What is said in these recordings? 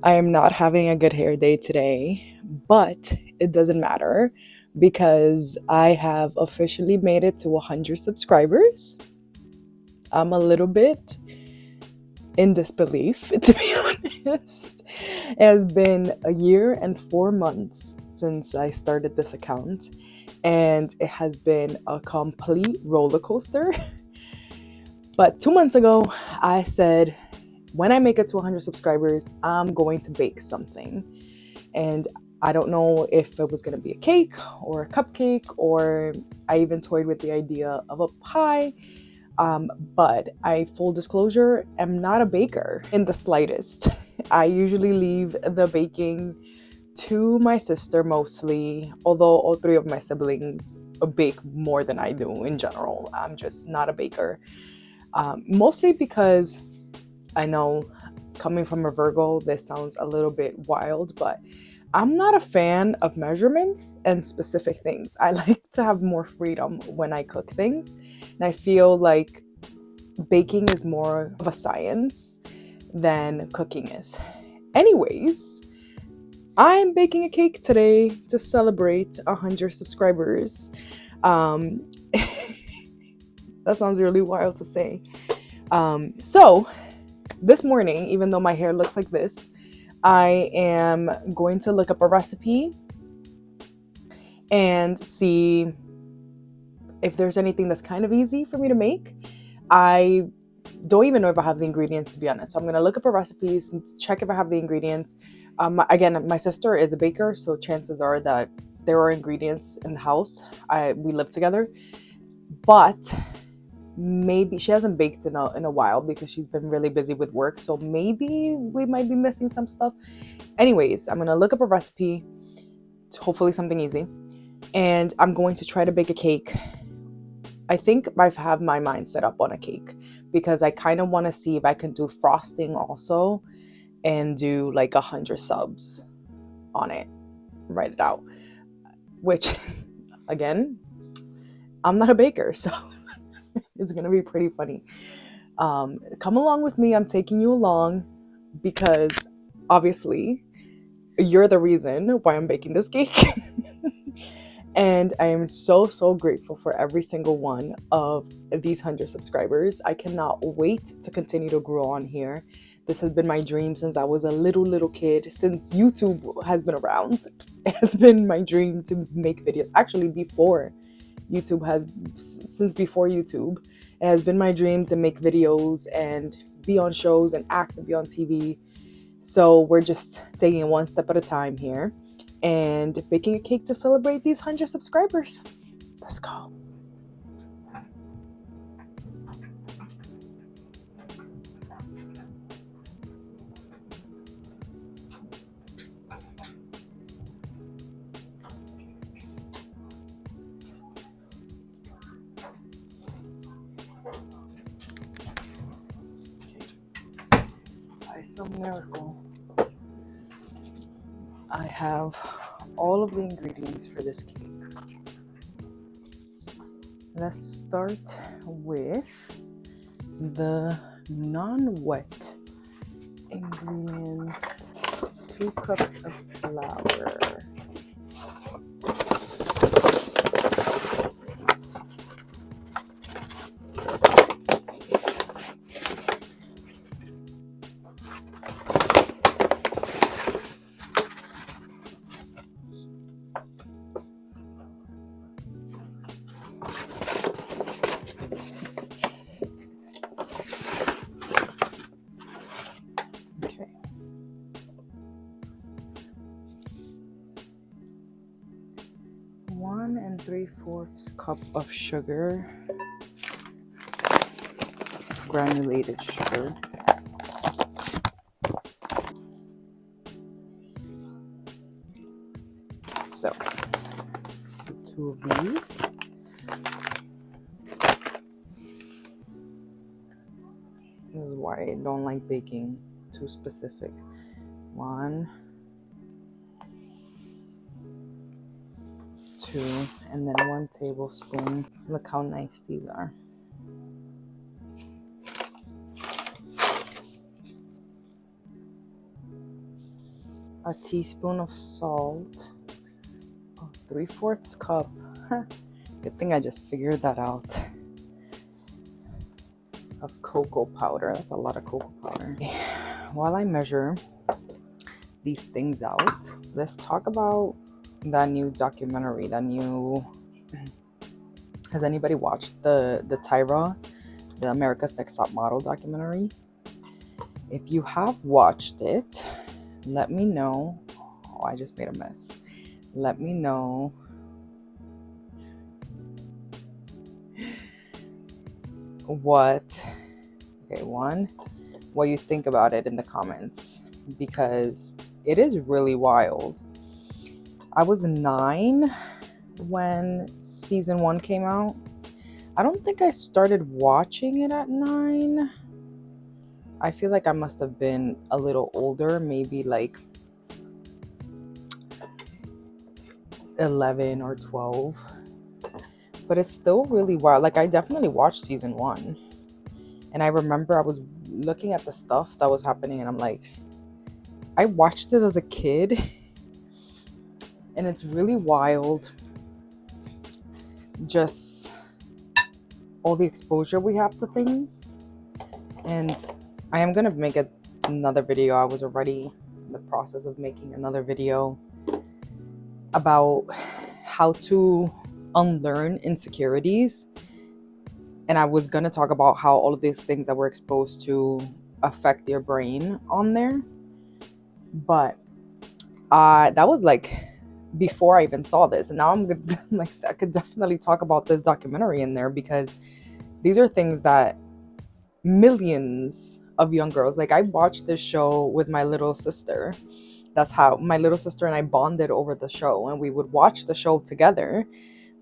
I am not having a good hair day today, but it doesn't matter because I have officially made it to 100 subscribers. I'm a little bit in disbelief, to be honest. It has been a year and 4 months since I started this account, and it has been a complete roller coaster. But 2 months ago, I said, when I make it to 100 subscribers, I'm going to bake something. And I don't know if it was going to be a cake or a cupcake, or I even toyed with the idea of a pie. But I, full disclosure, am not a baker in the slightest. I usually leave the baking to my sister mostly, although all three of my siblings bake more than I do in general. I'm just not a baker. Mostly because I know, coming from a Virgo, this sounds a little bit wild, but I'm not a fan of measurements and specific things. I like to have more freedom when I cook things. And I feel like baking is more of a science than cooking is. Anyways, I'm baking a cake today to celebrate 100 subscribers. Um, that sounds really wild to say. So this morning, even though my hair looks like this, I am going to look up a recipe and see if there's anything that's kind of easy for me to make. I don't even know if I have the ingredients, to be honest. So I'm going to look up a recipe, check if I have the ingredients. Again, my sister is a baker, so chances are that there are ingredients in the house. We live together, but maybe she hasn't baked in a while because she's been really busy with work. So maybe we might be missing some stuff. Anyways, I'm going to look up a recipe, hopefully something easy, and I'm going to try to bake a cake. I think I have my mind set up on a cake because I kind of want to see if I can do frosting also and do like 100 subs on it, write it out, which again, I'm not a baker, so it's going to be pretty funny. Come along with me. I'm taking you along because obviously you're the reason why I'm baking this cake. And I am so, so grateful for every single one of these 100 subscribers. I cannot wait to continue to grow on here. This has been my dream since I was a little kid, since YouTube has been around. It has been my dream to make videos. Actually, since before YouTube, it has been my dream to make videos and be on shows and act and be on TV. So we're just taking it one step at a time here and baking a cake to celebrate these 100 subscribers. Let's go. By some miracle, I have all of the ingredients for this cake. Let's start with the non-wet ingredients. 2 cups of flour. Okay. 1 3/4 cup of sugar, granulated sugar. So, 2 of these. This is why I don't like baking too specific. 1, 2, and then 1 tablespoon. Look how nice these are. a teaspoon of salt, a 3/4 cup. Good thing I just figured that out. Of cocoa powder. That's a lot of cocoa powder. While I measure these things out, let's talk about that new documentary. Has anybody watched the Tyra, the America's Next Top Model documentary? If you have watched it, let me know. Oh, I just made a mess. Let me know what you think about it in the comments, because it is really wild. I was 9 when season 1 came out. I don't think I started watching it at 9. I feel like I must have been a little older, maybe like 11 or 12. But it's still really wild. Like, I definitely watched season 1. And I remember I was looking at the stuff that was happening, and I'm like, I watched it as a kid. And it's really wild. Just all the exposure we have to things. And I am going to make another video. I was already in the process of making another video about how to unlearn insecurities. And I was going to talk about how all of these things that we're exposed to affect your brain on there. But that was like before I even saw this. And now I'm good, like, I could definitely talk about this documentary in there, because these are things that millions of young girls, like, I watched this show with my little sister. That's how my little sister and I bonded over the show, and we would watch the show together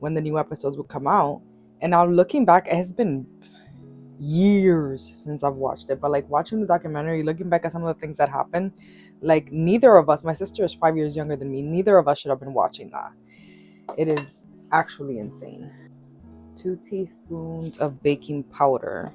when the new episodes would come out. And now looking back, it has been years since I've watched it, but like watching the documentary, looking back at some of the things that happened, like, neither of us, my sister is 5 years younger than me, neither of us should have been watching that. It is actually insane. 2 teaspoons of baking powder.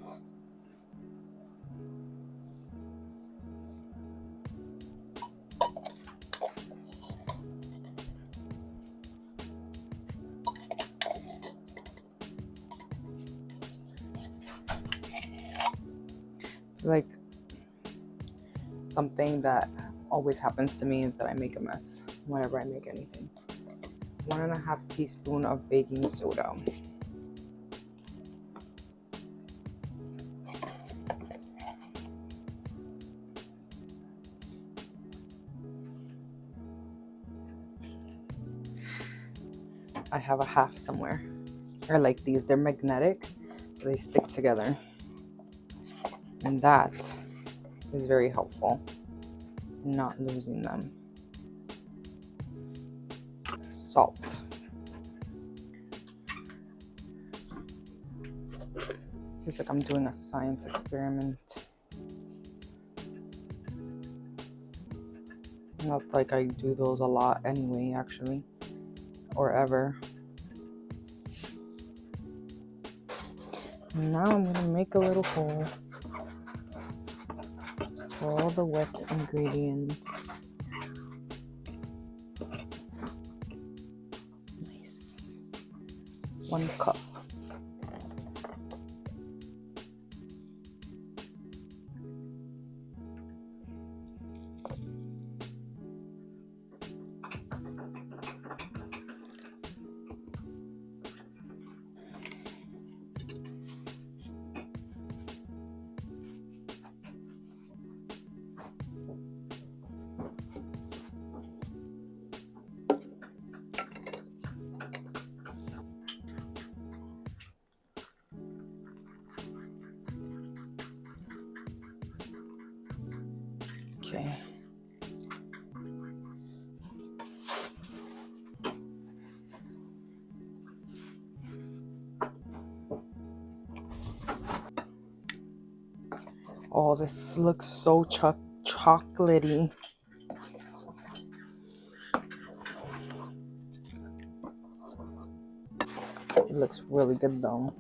Like, something that always happens to me is that I make a mess whenever I make anything. 1.5 teaspoon of baking soda. I have a half somewhere. I like these. They're magnetic, so they stick together. And that is very helpful, not losing them. Salt. Feels like I'm doing a science experiment. Not like I do those a lot anyway, actually, or ever. Now I'm gonna make a little hole for all the wet ingredients. Nice. 1 cup. Okay. Oh, this looks so chocolatey. It looks really good though.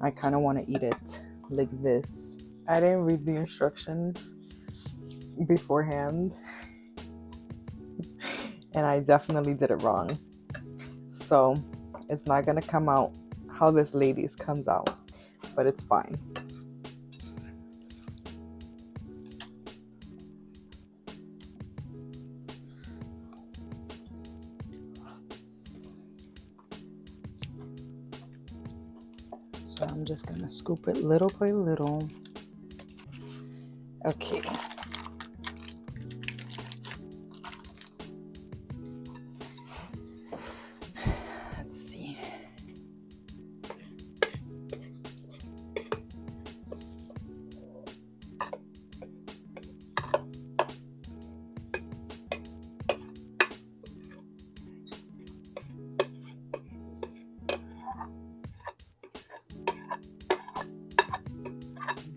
I kind of want to eat it like this. I didn't read the instructions beforehand, and I definitely did it wrong. So it's not gonna come out how this lady's comes out, but it's fine. So I'm just gonna scoop it little by little. Okay. Let's see.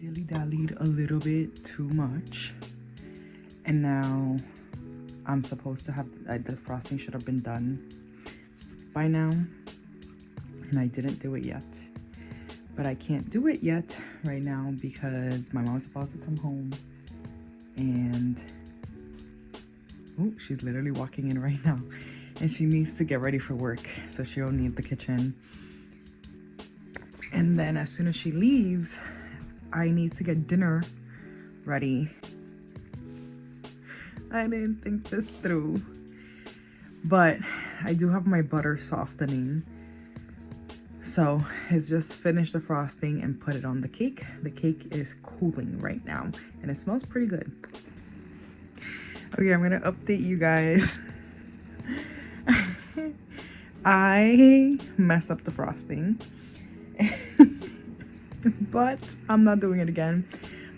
Dilly-dallied a little bit too much, and now I'm supposed to have the frosting should have been done by now, and I didn't do it yet. But I can't do it yet right now because my mom's about to come home, and oh, she's literally walking in right now, and she needs to get ready for work, so she'll need the kitchen. And then as soon as she leaves, I need to get dinner ready. I didn't think this through, but I do have my butter softening. So it's just finish the frosting and put it on the cake. The cake is cooling right now and it smells pretty good. Okay, I'm gonna update you guys. I messed up the frosting. But I'm not doing it again.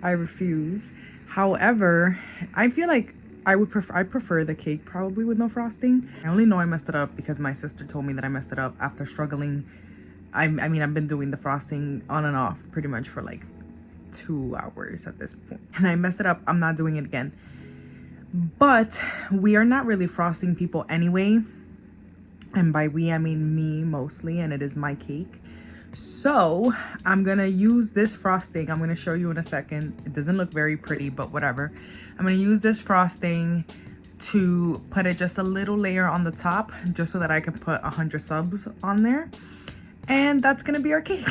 I refuse. However, I feel like I prefer the cake probably with no frosting. I only know I messed it up because my sister told me that I messed it up after struggling. I mean, I've been doing the frosting on and off pretty much for like 2 hours at this point. And I messed it up. I'm not doing it again. But we are not really frosting people anyway. And by we, I mean me mostly, and it is my cake. So I'm gonna use this frosting. I'm gonna show you in a second. It doesn't look very pretty, but whatever. I'm gonna use this frosting to put it just a little layer on the top, just so that I can put 100 subs on there. And that's gonna be our cake.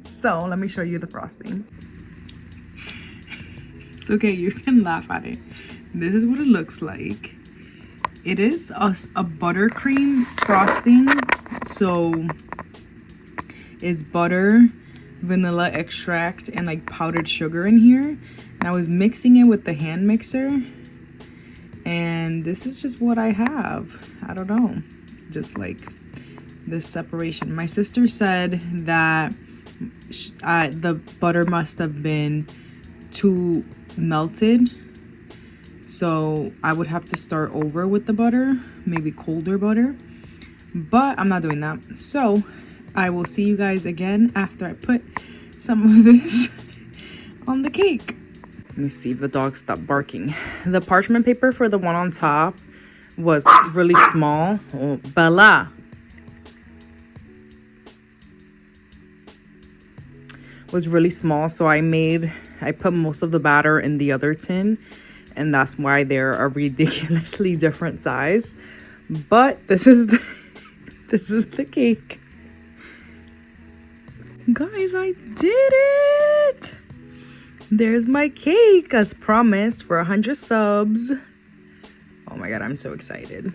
So let me show you the frosting. It's okay, you can laugh at it. This is what it looks like. It is a buttercream frosting. So it's butter, vanilla extract, and like powdered sugar in here. And I was mixing it with the hand mixer. And this is just what I have. I don't know. Just like this separation. My sister said that the butter must have been too melted. So I would have to start over with the butter. Maybe colder butter. But I'm not doing that. So I will see you guys again after I put some of this on the cake. Let me see if the dog stopped barking. The parchment paper for the one on top was really small. Oh, Bella. Was really small, so I put most of the batter in the other tin, and that's why they're a ridiculously different size. But this is the cake. Guys, I did it! There's my cake as promised for 100 subs. Oh my god, I'm so excited.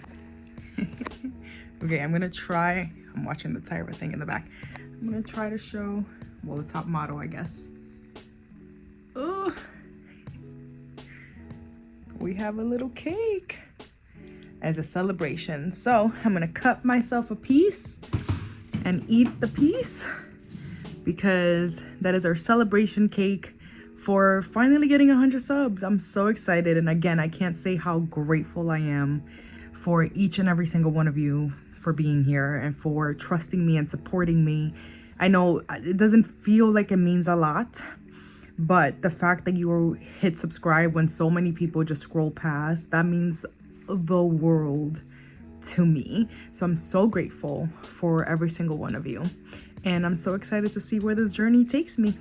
Okay, I'm gonna try. I'm watching the timer thing in the back. I'm gonna try to show, well, the top model, I guess. Oh, we have a little cake as a celebration. So I'm gonna cut myself a piece and eat the piece, because that is our celebration cake for finally getting 100 subs. I'm so excited. And again, I can't say how grateful I am for each and every single one of you for being here and for trusting me and supporting me. I know it doesn't feel like it means a lot, but the fact that you hit subscribe when so many people just scroll past, that means the world to me. So I'm so grateful for every single one of you. And I'm so excited to see where this journey takes me.